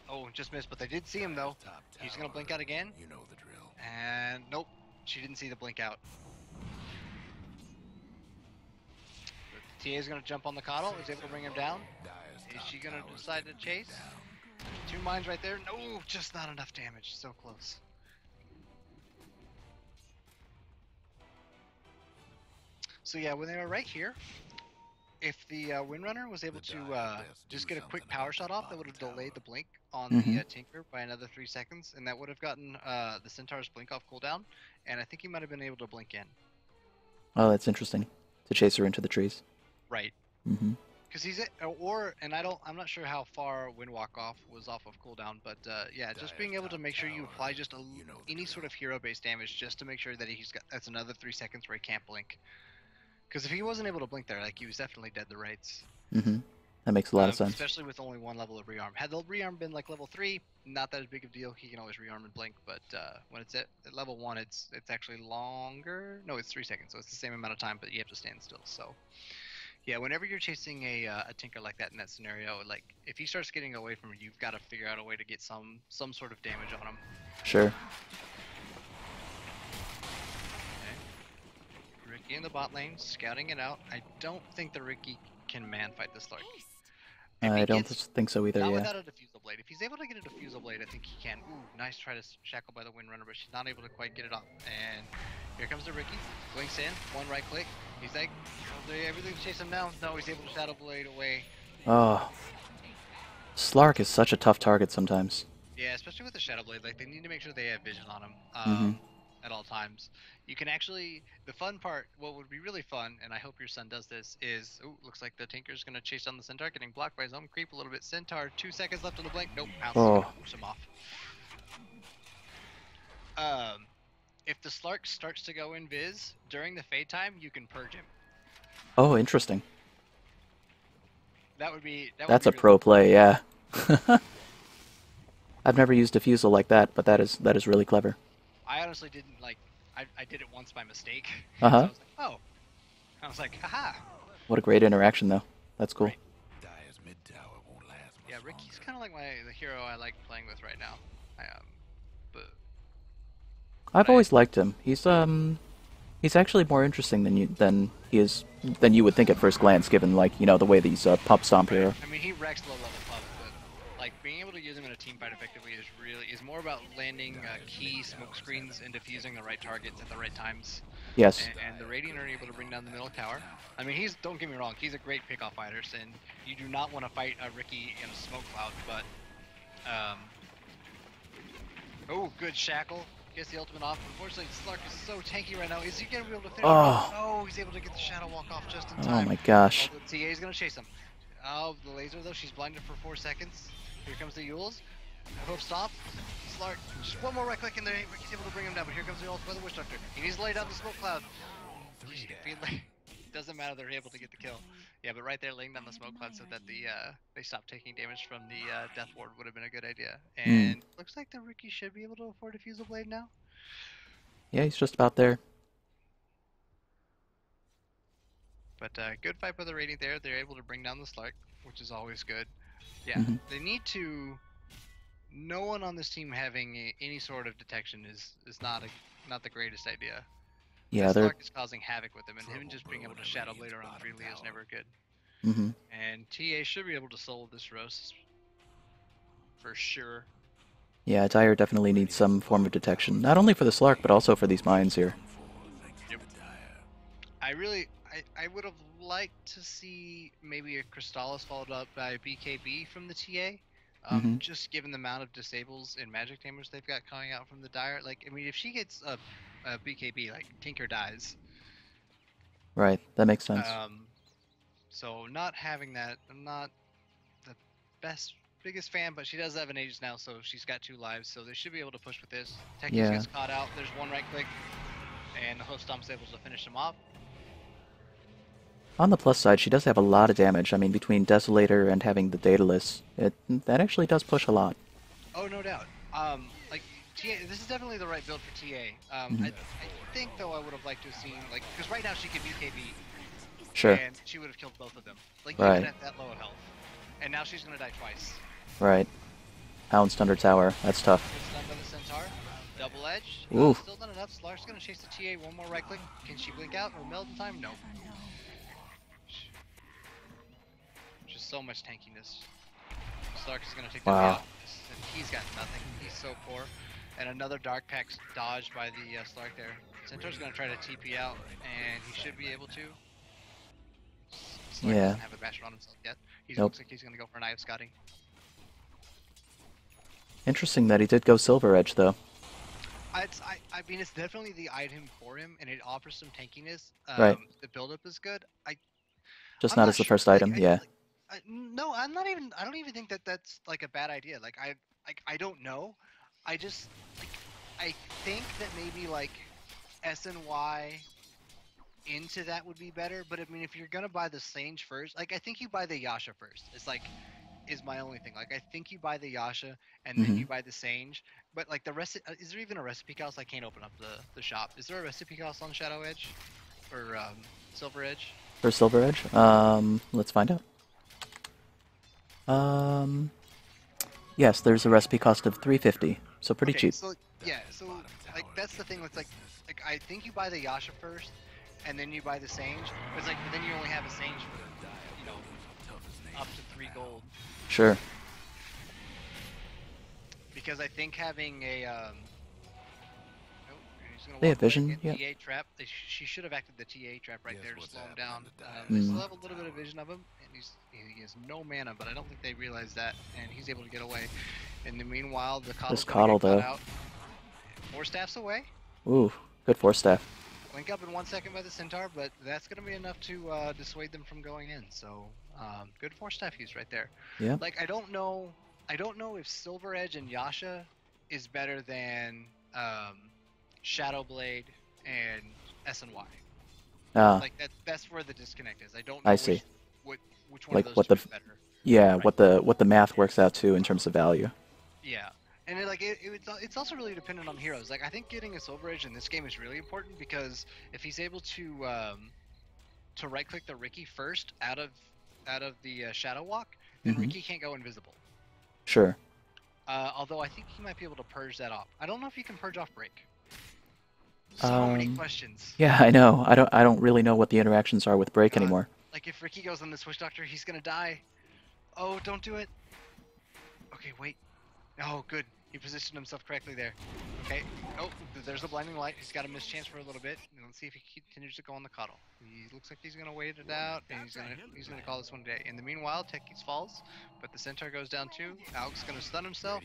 Oh, just missed, but they did see him though. He's gonna blink out again. You know the drill. And nope, she didn't see the blink out. The TA is gonna jump on the Coddle, is able to bring him down. Is she gonna decide to chase? 2 mines right there. No, just not enough damage. So close. So yeah, when they were right here, if the Windrunner was able to just get a quick power shot off, that would have delayed the blink on the Tinker by another 3 seconds, and that would have gotten the Centaur's blink off cooldown, and I think he might have been able to blink in. Oh, that's interesting. To chase her into the trees. Right. Because he's I'm not sure how far Windwalk off was off of cooldown, but yeah, just being able to make sure you apply just any sort of hero-based damage just to make sure that that's another 3 seconds where he can't blink. Because if he wasn't able to blink there, like, he was definitely dead to rights. That makes a lot of sense. Especially with only 1 level of rearm. Had the rearm been like level 3, not that big of a deal. He can always rearm and blink. But when it's at level 1, it's actually longer. No, it's 3 seconds, so it's the same amount of time, but you have to stand still. So yeah, whenever you're chasing a Tinker like that in that scenario, like, if he starts getting away from you, you've got to figure out a way to get some sort of damage on him. Sure. Ricky in the bot lane, scouting it out. I don't think the Ricky can man fight this Slark. I don't think so either, not yeah. without a Diffusal Blade. If he's able to get a Diffusal Blade, I think he can. Ooh, nice try to shackle by the Windrunner, but she's not able to quite get it off. And here comes the Ricky. Blinks in, 1 right click. He's like, everything's chasing him down. No, he's able to Shadow Blade away. Oh. Slark is such a tough target sometimes. Yeah, especially with the Shadow Blade. Like, they need to make sure they have vision on him. At all times. You can actually, the fun part, what would be really fun, and I hope your son does this, is, ooh, looks like the Tinker's going to chase down the Centaur, getting blocked by his own creep a little bit. Centaur, 2 seconds left on the blink. Nope, Pounce is going to push him off. If the Slark starts to go invis during the fade time, you can purge him. Oh, interesting. That would be That's a really pro play, yeah. I've never used Diffusal like that, but that is really clever. I honestly didn't, like, I did it once by mistake. So I was like, oh. I was like, haha. What a great interaction, though. That's cool. Right. Yeah, Ricky's kind of like the hero I like playing with right now. I've always liked him. He's actually more interesting than you would think at first glance, given, like, you know, the way that he's a pump stomp hero. I mean, he wrecks low level pump, but like, being able to use him in a team fight effectively is more about landing key smoke screens and defusing the right targets at the right times. Yes. And the Radiant are able to bring down the middle tower. I mean, don't get me wrong, he's a great pick-off fighter, and you do not want to fight a Ricky in a smoke cloud, but oh, good shackle. Gets the ultimate off. Unfortunately, Slark is so tanky right now. Is he going to be able to finish? Oh, he's able to get the Shadow Walk off just in time. Oh my gosh. Oh, the TA is going to chase him. Oh, the laser though, she's blinded for 4 seconds. Here comes the Yules. Hoof stop. Slark, just 1 more right click in there. Ricky's able to bring him down, but here comes the ult by the Witch Doctor. He needs to lay down the smoke cloud. It doesn't matter, they're able to get the kill. Yeah, but right there, laying down the smoke cloud so that they stop taking damage from the death ward would have been a good idea. Mm. And looks like the Riki should be able to afford a Fusel Blade now. Yeah, he's just about there. But good fight by the rating there. They're able to bring down the Slark, which is always good. Yeah, Mm-hmm. they need to. No one on this team having any sort of detection is not the greatest idea. Yeah, This they're. Slark is causing havoc with him, and him just being able to Shadow Blade around freely is never good. Mm-hmm. And TA should be able to solo this roast for sure. Yeah, Dire definitely needs some form of detection, not only for the Slark, but also for these mines here. Yep. I would have liked to see maybe a Crystallis followed up by BKB from the TA. Mm-hmm. Just given the amount of disables and magic damage they've got coming out from the Dire. Like, I mean, if she gets a BKB, like, Tinker dies. Right, that makes sense. So not having that, I'm not the biggest fan, but she does have an Aegis now, so she's got 2 lives, so they should be able to push with this. Techies Yeah. gets caught out, there's 1 right click, and the Host Stomp's able to finish him off. On the plus side, she does have a lot of damage. I mean, between Desolator and having the Daedalus, that actually does push a lot. Oh, no doubt. Like, TA, this is definitely the right build for TA. I think, though, I would have liked to have seen, like, because right now she could BKB. Sure. And she would have killed both of them. Like, right. even at that low of health. And now she's going to die twice. Right. Hound's Thunder Tower. That's tough. Stunned by the Centaur. Double edge. Still not enough. Slark's going to chase the TA. 1 more right click. Can she blink out or meld in time? No. Just so much tankiness. Slark is going to take the out. And he's got nothing. He's so poor. And another Dark Pack dodged by the Slark there. Centaur's going to try to TP out. And he should be able to. Slark doesn't have a Bastion on himself yet. He looks like he's going to go for an Eye of Scotty. Interesting that he did go Silver Edge, though. I mean, it's definitely the item for him, and it offers some tankiness. Right. The build-up is good. Just not as the first item, yeah. No, I'm not even. I don't even think that that's like a bad idea. Like I don't know. I just I think that maybe like SNY into that would be better. But I mean, if you're gonna buy the Sage first, like I think you buy the Yasha first. It's like is my only thing. Like I think you buy the Yasha and then you buy the Sage. But like the rest, is there even a recipe cost? I can't open up the shop. Is there a recipe cost on Shadow Edge or Silver Edge? For Silver Edge, let's find out. Yes, there's a recipe cost of $3.50, so pretty cheap. So yeah, so like that's the thing with like I think you buy the Yasha first, and then you buy the Sage. It's like but then you only have a Sage for up to 3 gold. Sure. Because I think having a they have vision, yeah. TA trap. She should have acted the TA trap right there to slow him down. They still have a little bit of vision of him, and he has no mana, but I don't think they realize that, and he's able to get away. In the meanwhile, the Coddle's though. Out. 4 staffs away. Ooh, good 4 staff. Link up in 1 second by the Centaur, but that's going to be enough to dissuade them from going in. So good 4 staff use right there. Yeah. Like I don't know if Silver Edge and Yasha is better than Shadow Blade and SNY. Like that's where the disconnect is. I don't know which one like of those what two the is better. Yeah, right. what the math works out to in terms of value. Yeah. And it's also really dependent on heroes. Like I think getting a Silver Edge in this game is really important because if he's able to right click the Riki first out of the Shadow Walk, then Riki can't go invisible. Sure. Although I think he might be able to purge that off. I don't know if you can purge off break. So many questions. Yeah, I know. I don't really know what the interactions are with break anymore. Like if Riki goes on this Witch Doctor, he's gonna die. Oh, don't do it. Okay, wait. Oh, good. He positioned himself correctly there. Okay. Oh, there's a blinding light. He's got a mischance for a little bit. Let's see if he continues to go on the Coddle. He looks like he's gonna wait it out, and he's gonna call this one a day. In the meanwhile, Techies falls, but the Centaur goes down too. Alex gonna stun himself.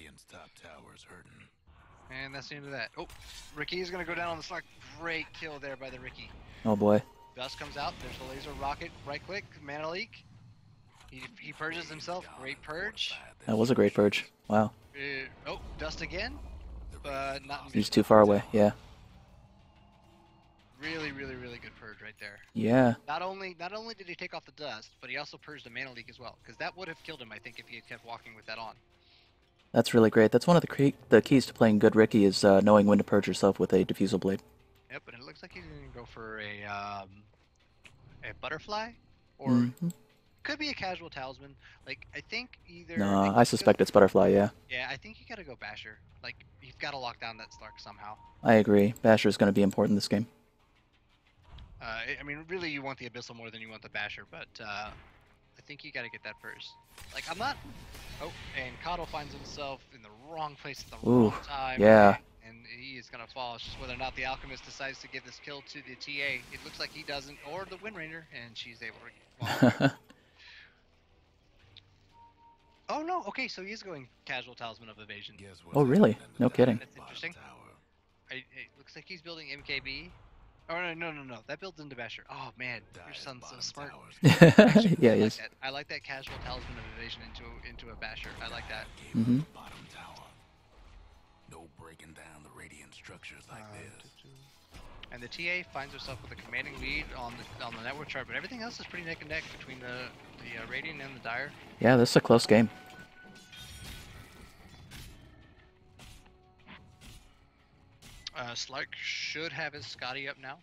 And that's the end of that. Oh, Riki is gonna go down on the Slark. Great kill there by the Riki. Oh boy. Dust comes out. There's the laser rocket. Right click. Mana leak. He purges himself. Great purge. That was a great purge. Wow. Dust again, but not. He's too far away. Yeah. Really, really, really good purge right there. Yeah. Not only did he take off the dust, but he also purged the mana leak as well, because that would have killed him, I think, if he had kept walking with that on. That's really great. That's one of the keys to playing good Ricky is knowing when to purge yourself with a diffusal blade. Yep, and it looks like he's gonna go for a butterfly, or Mm-hmm. could be a casual talisman. Like I think either No, I suspect it's butterfly. Yeah. yeah, I think you gotta go Basher. Like you've got to lock down that Slark somehow. I agree. Basher is going to be important this game. I mean, really, you want the Abyssal more than you want the Basher, but I think you got to get that first. Like I'm not. Oh, and Coddle finds himself in the wrong place at the wrong time. Yeah. And he is gonna fall. It's just whether or not the Alchemist decides to give this kill to the TA. It looks like he doesn't, or the Wind Ranger, and she's able to. Well, oh no! Okay, so he is going casual Talisman of Evasion. Oh, really? No kidding. That's interesting. It looks like he's building MKB. Oh no! That builds into Basher. Oh man, your son's so smart. Actually, Yeah, he is. I like that casual Talisman of Evasion into a Basher. I like that. Mm-hmm. No breaking down the radiant structures like this. And the TA finds herself with a commanding lead on the network chart, but everything else is pretty neck and neck between the Radiant and the Dire. Yeah, this is a close game. Slark should have his Scotty up now.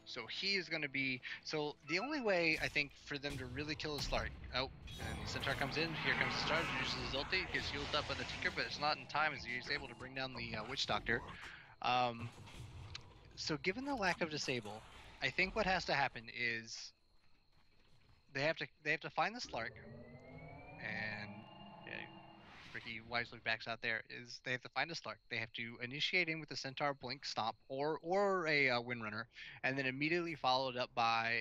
So he is going to be... So the only way, I think, for them to really kill the Slark... Oh, and the Centaur comes in. Here comes the Charge. Uses his ulti. Gets healed up by the Tinker, but it's not in time as he's able to bring down the Witch Doctor. So given the lack of disable, I think what has to happen is... They have to find the Slark. And... Yeah, Ricky wisely backs out there, is they have to find a Slark. They have to initiate in with a Centaur Blink Stomp or a Windrunner, and then immediately followed up by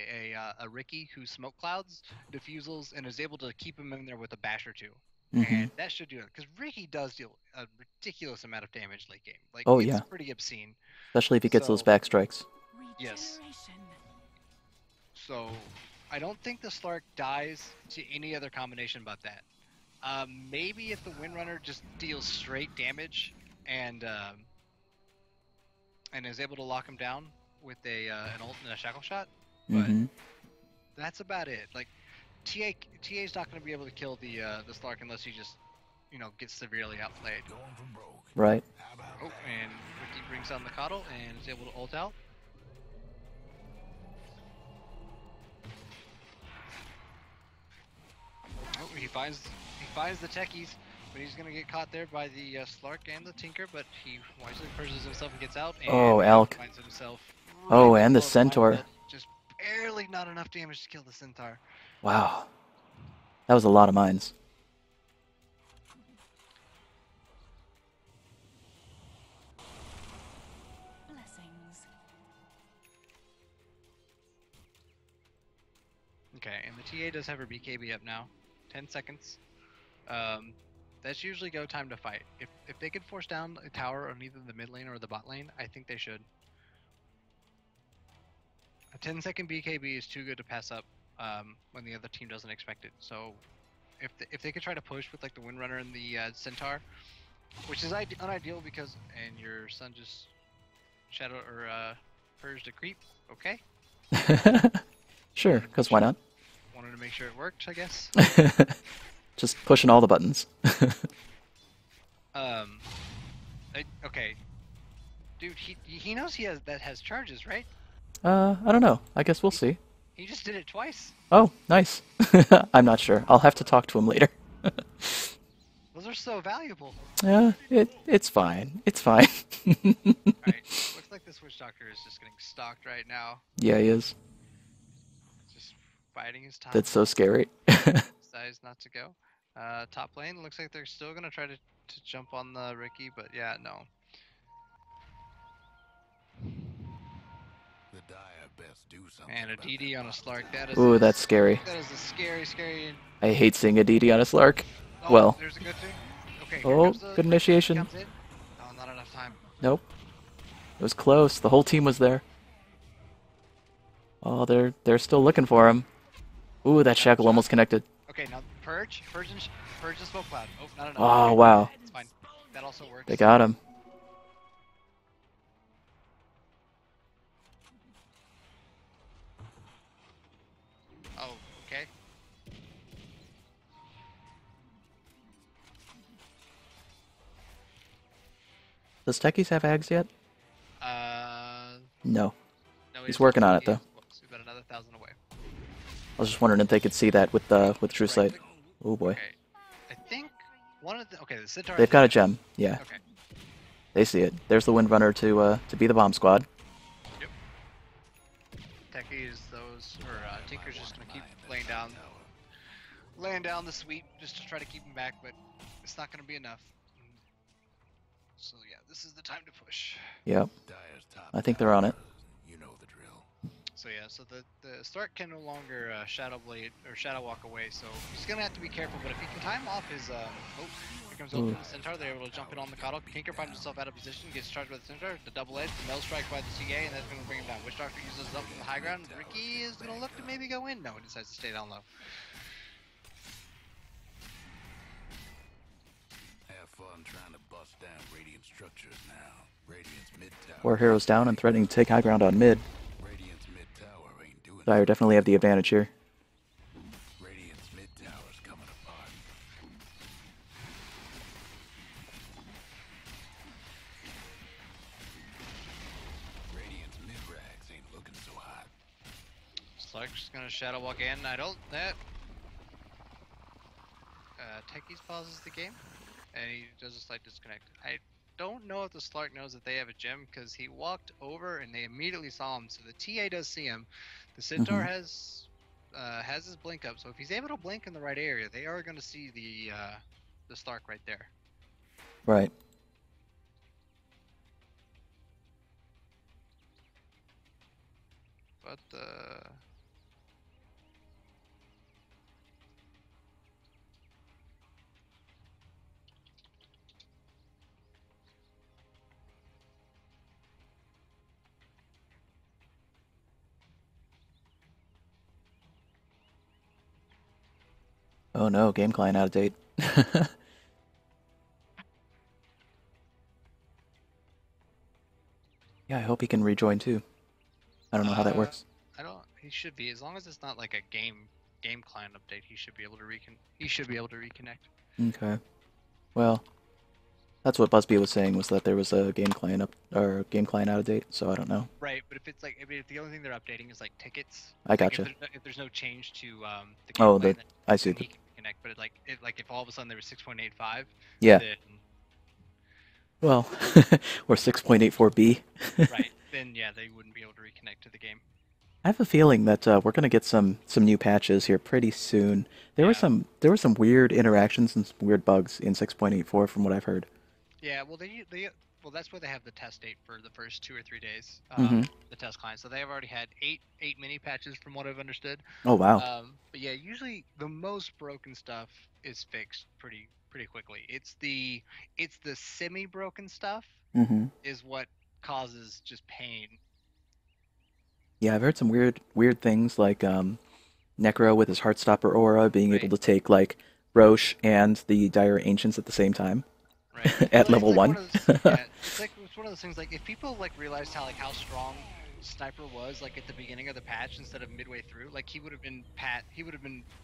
a Ricky who Smoke Clouds, Diffusals, and is able to keep him in there with a Bash or two. Mm-hmm. And that should do it, because Ricky does deal a ridiculous amount of damage late game. Like, Oh, it's yeah. pretty obscene. Especially if he gets those back strikes. Yes. So, I don't think the Slark dies to any other combination but that. Maybe if the Windrunner just deals straight damage and is able to lock him down with an ult and a shackle shot, but Mm-hmm. that's about it. Like TA's not going to be able to kill the Slark unless he just gets severely outplayed. Right. Oh, and Ricky brings on the Coddle and is able to ult out. Oh, he finds the techies, but he's gonna get caught there by the Slark and the Tinker, but he wisely purges himself and gets out. And Oh, Alk. finds himself Oh, right and the below Centaur. line, just barely not enough damage to kill the Centaur. Wow. That was a lot of mines. Okay, and the TA does have her BKB up now. 10 seconds. That's usually go time to fight. If they could force down a tower on either the mid lane or the bot lane, I think they should. A 10-second BKB is too good to pass up when the other team doesn't expect it. So if they could try to push with like the Windrunner and the Centaur, which is unideal because and your son just shadow or purged a creep. Okay. Sure, because why not? Wanted to make sure it worked, I guess. Just pushing all the buttons. Okay. Dude, he knows has charges, right? I don't know. I guess we'll see. He just did it twice. Oh, nice. I'm not sure. I'll have to talk to him later. Those are so valuable. Yeah, it's fine. It's fine. Alright, looks like this Witch Doctor is just getting stalked right now. Yeah, he is. Just biding his time. That's so scary. Decides not to go. Top lane, looks like they're still going to try to jump on the Ricky, but yeah, no. The Dire best do something. And a DD on a Slark, that is Ooh, that's scary. That is a scary. I hate seeing a DD on a Slark. Oh, Well. there's a good thing. Okay, Oh, good initiation. Comes in. Oh, not enough time. Nope. It was close. The whole team was there. Oh, they're still looking for him. Ooh, that shackle almost connected. Okay, now purge the smoke cloud. Oh, not enough. Oh, Okay, wow. it's fine. That also works. They got him. Does Techies have Ags yet? Uh, No. no, He's working on it, though. He's about another 1,000 away. I was just wondering if they could see that with True Right Sight. click. Oh boy. Okay. I think one of the the Centaur. They've got a gem. Yeah. Okay. They see it. There's the Windrunner to be the bomb squad. Yep. Techies, those or Tinker's just gonna keep laying down the sweep just to try to keep him back, but it's not gonna be enough. So yeah, this is the time to push. Yep. I think they're on it. You know the drill. So yeah, so the Stark can no longer Shadow Blade or Shadow Walk away, so he's gonna have to be careful. But if he can time off his oh, here comes open the Centaur. They're able to jump in on the Coddle. Tinker finds himself out of position, gets charged by the Centaur. The double edge, the Mel Strike by the TA, and that's gonna bring him down. Witch Doctor uses up from the high ground. Ricky is gonna look to maybe go in. No, he decides to stay down low. Have fun trying to bust down Radiant structures now. Radiant's mid tower. 4 heroes down and threatening to take high ground on mid. Radiant's mid tower ain't doing Dire definitely have the advantage here. Radiant's mid tower's coming apart. Radiant's mid rags ain't looking so hot. Slark's gonna Shadow Walk in. I don't that. Techies pauses the game, and he does a slight disconnect. I don't know if the Slark knows that they have a gem because he walked over and they immediately saw him. So the TA does see him. The Centaur has his blink up, so if he's able to blink in the right area, they are going to see the Stark right there. Right. But Oh no, game client out of date. Yeah, I hope he can rejoin too. I don't know how that works. I don't. He should be, as long as it's not like a game client update. He should be able to reconnect. Okay. Well, that's what Busby was saying, was that there was a game client game client out of date, so I don't know. Right, but if it's like, if the only thing they're updating is like tickets. I gotcha. Like if there's no change to the game Oh, plan, I see. then he can connect. But if all of a sudden there was 6.85, Yeah. then Well, or 6.84b. right, then yeah, they wouldn't be able to reconnect to the game. I have a feeling that we're gonna get some new patches here pretty soon. There were some weird interactions and some weird bugs in 6.84 from what I've heard. Yeah, well well that's where they have the test date for the first 2 or 3 days, the test client. So they have already had eight mini patches from what I've understood. Oh wow. But yeah, usually the most broken stuff is fixed pretty quickly. It's the semi broken stuff is what causes just pain. Yeah, I've heard some weird things like Necro with his Heartstopper aura being able to take like Roche and the Dire Ancients at the same time. Right. At Well, level it's like 1. It's one of those things, like if people like realized how strong Sniper was like at the beginning of the patch instead of midway through, like he would have been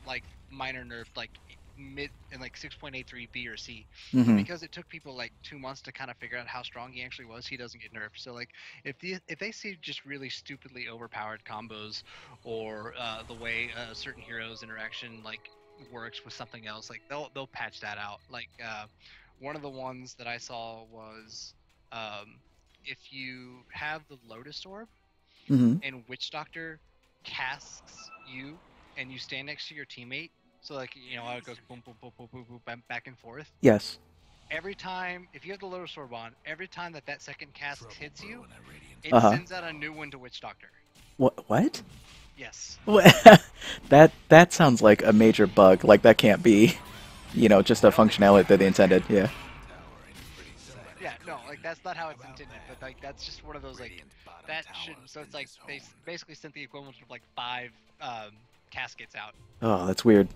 like minor nerfed like mid in like 6.83 B or C. But because it took people like 2 months to kind of figure out how strong he actually was, he doesn't get nerfed. So like if they see just really stupidly overpowered combos, or the way a certain hero's interaction like works with something else, like they'll patch that out. Like one of the ones that I saw was if you have the Lotus Orb and Witch Doctor casts you and you stand next to your teammate, so like, you know how it goes boom boom boom boom boom boom back and forth. Yes. Every time, if you have the Lotus Orb on, every time that second cast hits you, it sends out a new one to Witch Doctor. What? Yes. That sounds like a major bug. Like that can't be, just a functionality that they intended. Yeah. Yeah, no, like that's not how it's intended, but like that's just one of those like that shouldn't. So it's like they basically sent the equivalent of like 5 caskets out. Oh, that's weird.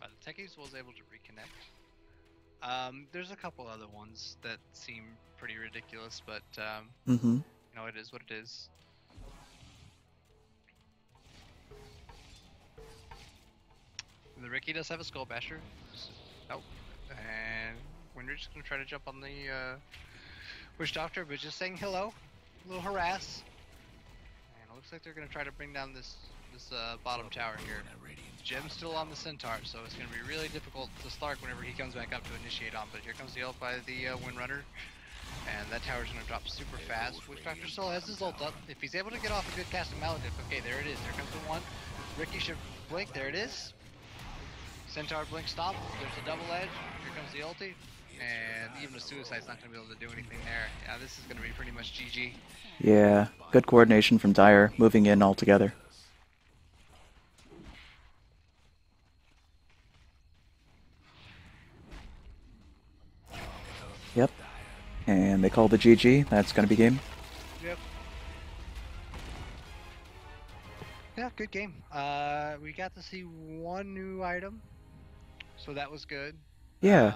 The Techies was able to reconnect. There's a couple other ones that seem pretty ridiculous, but it is what it is. The Ricky does have a Skull Basher. Oh, and when you're just gonna try to jump on the Witch Doctor, but just saying hello, a little harass. And it looks like they're gonna try to bring down this bottom tower here. Gem's still on the Centaur, so it's gonna be really difficult to Slark whenever he comes back up to initiate on. But here comes the ult by the Windrunner, and that tower's gonna drop super fast. Witch Doctor still has his ult up. If he's able to get off a good cast of Maladip, okay, there it is. There comes the one. Ricky should blink. There it is. Centaur blink stop. There's a double edge. Here comes the ulti. And even the suicide's not going to be able to do anything there. Yeah, this is going to be pretty much GG. Yeah, good coordination from Dire, moving in all together. Yep. And they call the GG. That's going to be game. Yep. Yeah, good game. We got to see one new item, so that was good. Yeah.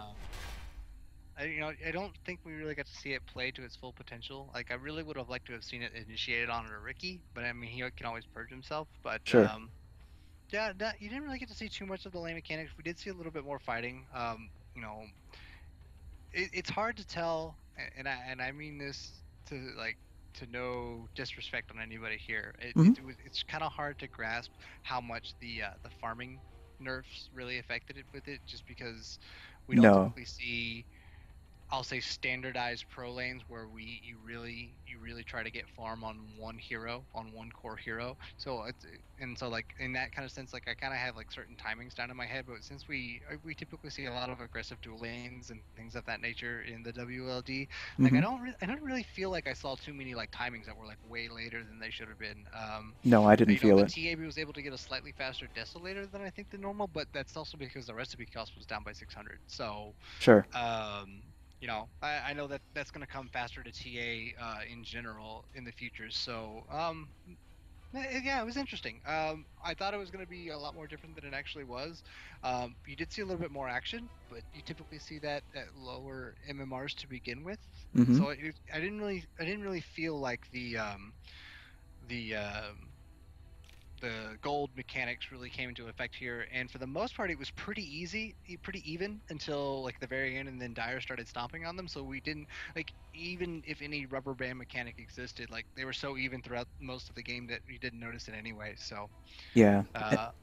I don't think we really got to see it play to its full potential. Like, I really would have liked to have seen it initiated on a Ricky, but I mean, he can always purge himself. But sure. Yeah, you didn't really get to see too much of the lane mechanics. We did see a little bit more fighting. You know, it's hard to tell, and I mean this to no disrespect on anybody here. It's kind of hard to grasp how much the farming nerfs really affected it with it, just because we don't typically see, I'll say, standardized pro lanes where you really try to get farm on one hero, on one core hero. So like in that kind of sense, like I kind of have like certain timings down in my head. But since we typically see a lot of aggressive dual lanes and things of that nature in the WLD, like I don't really feel like I saw too many like timings that were like way later than they should have been. No, I didn't feel it. The TAB was able to get a slightly faster Desolator than I think the normal, but that's also because the recipe cost was down by 600. So sure. You know, I know that's going to come faster to TA in general in the future. So, yeah, it was interesting. I thought it was going to be a lot more different than it actually was. You did see a little bit more action, but you typically see that at lower MMRs to begin with. So I didn't really feel like the gold mechanics really came into effect here, and for the most part it was pretty even until like the very end, and then Dire started stomping on them. So we didn't, like, even if any rubber band mechanic existed, like they were so even throughout most of the game that you didn't notice it anyway. So yeah,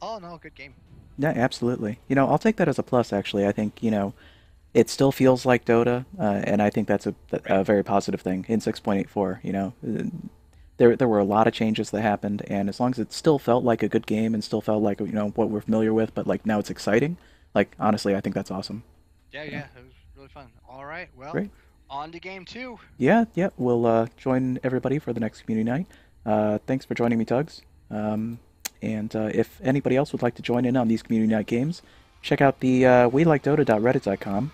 all in all, good game. Yeah, absolutely. You know, I'll take that as a plus, actually. I think, you know, it still feels like Dota, and I think that's a very positive thing in 6.84. You know, there were a lot of changes that happened, and as long as it still felt like a good game and still felt like, you know, what we're familiar with, but like now it's exciting. Like, honestly, I think that's awesome. Yeah, it was really fun. All right, well, great. On to game 2. Yeah, we'll join everybody for the next community night. Thanks for joining me, Tugs. And if anybody else would like to join in on these community night games, check out the WeLikeDota.reddit.com,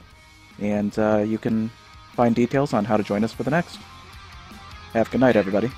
and you can find details on how to join us for the next. Have a good night, everybody.